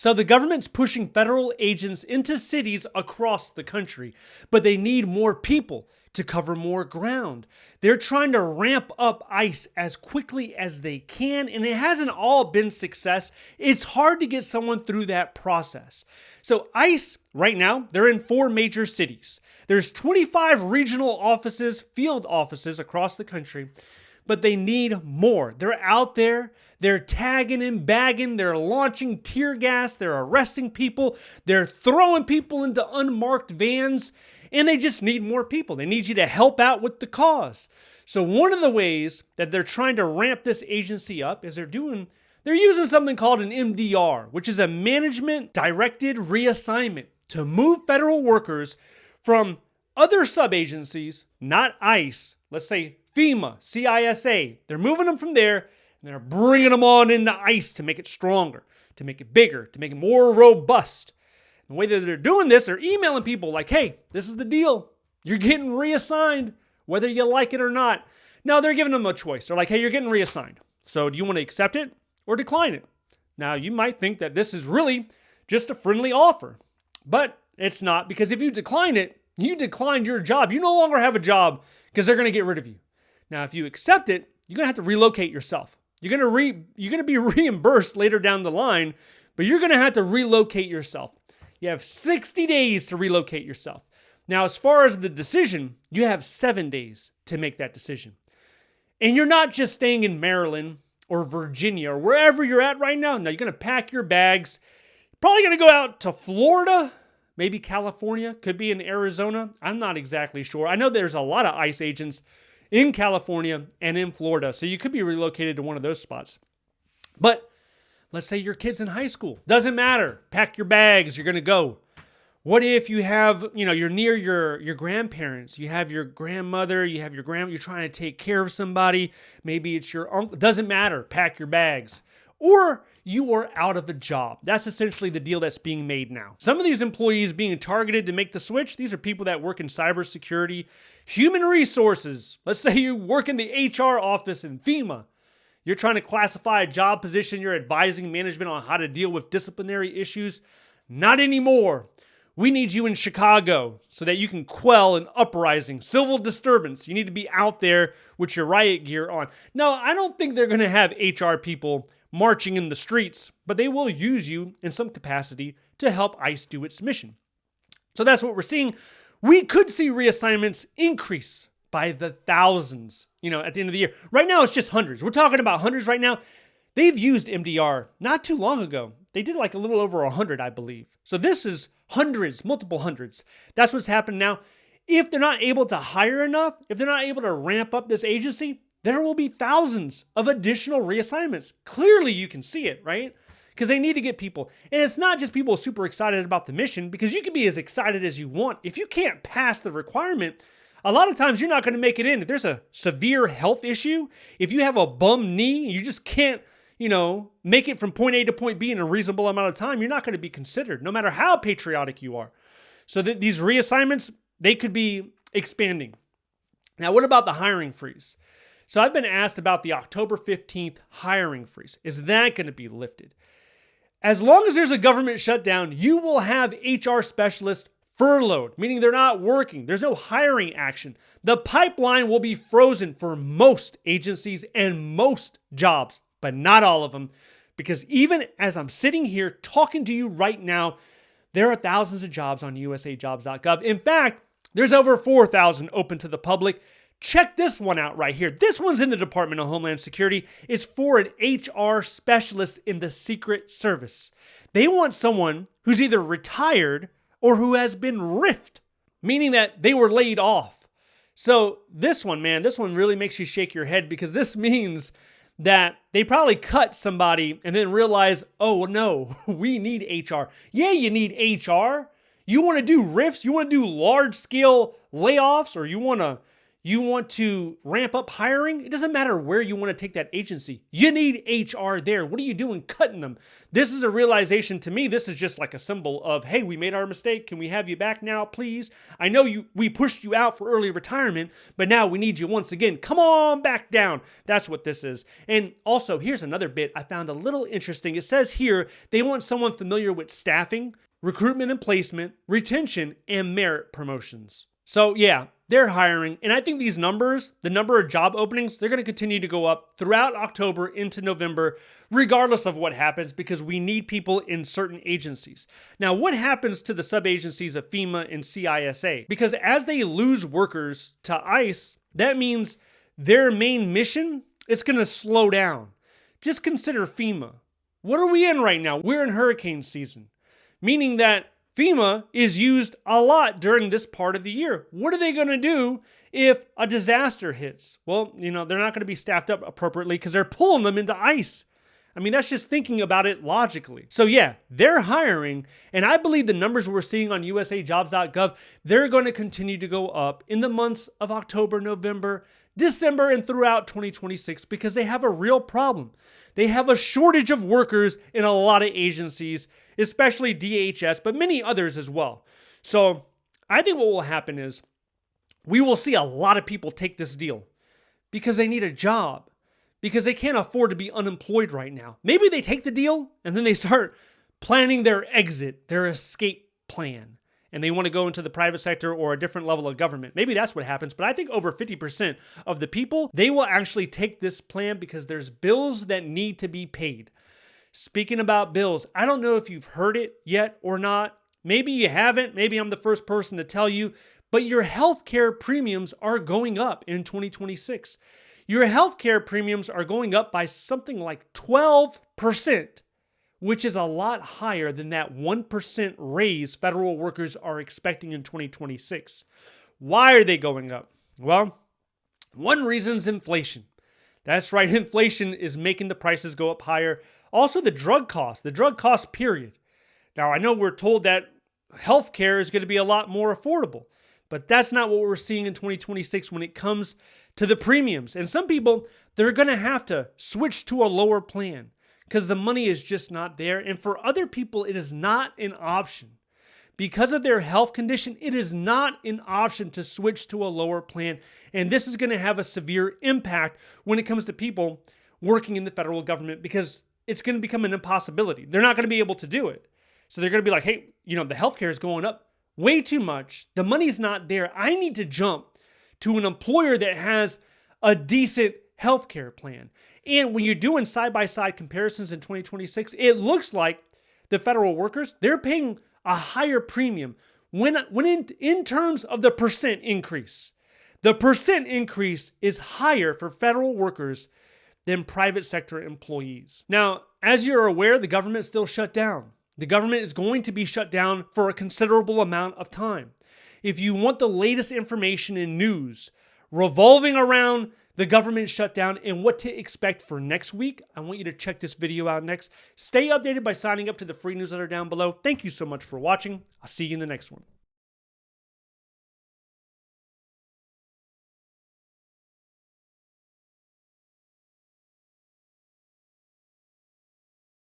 So the government's pushing federal agents into cities across the country, but they need more people to cover more ground. They're trying to ramp up ICE as quickly as they can, and it hasn't all been success. It's hard to get someone through that process. So ICE, right now, they're in 4 major cities. There's 25 regional offices, field offices across the country, but they need more. They're out there, they're tagging and bagging, they're launching tear gas, they're arresting people, they're throwing people into unmarked vans, and they just need more people. They need you to help out with the cause. So one of the ways that they're trying to ramp this agency up is they're using something called an MDR, which is a management directed reassignment to move federal workers from other sub-agencies, not ICE, let's say FEMA, CISA. They're moving them from there and they're bringing them on into ICE to make it stronger, to make it bigger, to make it more robust. The way that they're doing this, they're emailing people like, hey, this is the deal. You're getting reassigned, whether you like it or not. Now they're giving them a choice. They're like, hey, you're getting reassigned. So do you want to accept it or decline it? Now you might think that this is really just a friendly offer, but it's not, because if you decline it, you declined your job. You no longer have a job because they're going to get rid of you. Now, if you accept it, you're going to have to relocate yourself. You're going to be reimbursed later down the line, but you're going to have to relocate yourself. You have 60 days to relocate yourself. Now, as far as the decision, you have 7 days to make that decision. And you're not just staying in Maryland or Virginia or wherever you're at right now. No, you're going to pack your bags. Probably going to go out to Florida, maybe California, could be in Arizona. I'm not exactly sure. I know there's a lot of ICE agents in California and in Florida, so you could be relocated to one of those spots. But let's say your kid's in high school. Doesn't matter. Pack your bags. You're going to go. What if you have, you're near your grandparents. You have your grandmother. You have your you're trying to take care of somebody. Maybe it's your uncle. Doesn't matter. Pack your bags. Or you are out of a job. That's essentially the deal that's being made now. Some of these employees being targeted to make the switch, these are people that work in cybersecurity, human resources. Let's say you work in the HR office in FEMA. You're trying to classify a job position. You're advising management on how to deal with disciplinary issues. Not anymore. We need you in Chicago so that you can quell an uprising, civil disturbance. You need to be out there with your riot gear on. No, I don't think they're going to have HR people marching in the streets, but they will use you in some capacity to help ICE do its mission. So that's what we're seeing. We could see reassignments increase by the thousands, at the end of the year. Right now, it's just hundreds. We're talking about hundreds right now. They've used MDR not too long ago. They did like a little over 100, I believe. So this is hundreds, multiple hundreds. That's what's happening now. If they're not able to hire enough, if they're not able to ramp up this agency, there will be thousands of additional reassignments. Clearly, you can see it, right? Because they need to get people. And it's not just people super excited about the mission, because you can be as excited as you want. If you can't pass the requirement, a lot of times you're not going to make it in. If there's a severe health issue, if you have a bum knee, you just can't, make it from point A to point B in a reasonable amount of time, you're not going to be considered, no matter how patriotic you are. So that these reassignments, they could be expanding. Now, what about the hiring freeze? So I've been asked about the October 15th hiring freeze. Is that going to be lifted? As long as there's a government shutdown, you will have HR specialists furloughed, meaning they're not working. There's no hiring action. The pipeline will be frozen for most agencies and most jobs, but not all of them, because even as I'm sitting here talking to you right now, there are thousands of jobs on usajobs.gov. In fact, there's over 4,000 open to the public. Check this one out right here. This one's in the Department of Homeland Security. It's for an HR specialist in the Secret Service. They want someone who's either retired or who has been riffed, meaning that they were laid off. So this one really makes you shake your head, because this means that they probably cut somebody and then realize, oh no, we need HR. Yeah, you need HR. You want to do riffs? You want to do large scale layoffs? Or you want to You want to ramp up hiring? It doesn't matter where you want to take that agency. You need HR there. What are you doing cutting them? This is a realization to me. This is just like a symbol of, hey, we made our mistake. Can we have you back now, please? I know we pushed you out for early retirement, but now we need you once again. Come on back down. That's what this is. And also, here's another bit I found a little interesting. It says here they want someone familiar with staffing, recruitment and placement, retention, and merit promotions. So yeah, they're hiring. And I think these numbers, the number of job openings, they're going to continue to go up throughout October into November, regardless of what happens, because we need people in certain agencies. Now, what happens to the sub-agencies of FEMA and CISA? Because as they lose workers to ICE, that means their main mission is going to slow down. Just consider FEMA. What are we in right now? We're in hurricane season, meaning that FEMA is used a lot during this part of the year. What are they going to do if a disaster hits? Well, they're not going to be staffed up appropriately because they're pulling them into ICE. I mean, that's just thinking about it logically. So yeah, they're hiring, and I believe the numbers we're seeing on usajobs.gov, they're going to continue to go up in the months of October, November, December, and throughout 2026 because they have a real problem. They have a shortage of workers in a lot of agencies, especially DHS, but many others as well. So I think what will happen is we will see a lot of people take this deal because they need a job, because they can't afford to be unemployed right now. Maybe they take the deal and then they start planning their exit, their escape plan, and they want to go into the private sector or a different level of government. Maybe that's what happens, but I think over 50% of the people, they will actually take this plan because there's bills that need to be paid. Speaking about bills, I don't know if you've heard it yet or not. Maybe you haven't. Maybe I'm the first person to tell you, but your healthcare premiums are going up in 2026. Your healthcare premiums are going up by something like 12%, which is a lot higher than that 1% raise federal workers are expecting in 2026. Why are they going up? Well, one reason is inflation. That's right, inflation is making the prices go up higher. Also, the drug cost period. Now, I know we're told that healthcare is going to be a lot more affordable, but that's not what we're seeing in 2026 when it comes to the premiums. And some people, they're going to have to switch to a lower plan because the money is just not there. And for other people, it is not an option. Because of their health condition, it is not an option to switch to a lower plan. And this is going to have a severe impact when it comes to people working in the federal government because it's going to become an impossibility. They're not going to be able to do it. So they're going to be like, hey, the healthcare is going up way too much. The money's not there. I need to jump to an employer that has a decent healthcare plan. And when you're doing side-by-side comparisons in 2026, it looks like the federal workers, they're paying a higher premium when in terms of the percent increase. The percent increase is higher for federal workers than private sector employees. Now, as you're aware, the government is still shut down. The government is going to be shut down for a considerable amount of time. If you want the latest information and news revolving around the government shutdown and what to expect for next week, I want you to check this video out next. Stay updated by signing up to the free newsletter down below. Thank you so much for watching. I'll see you in the next one.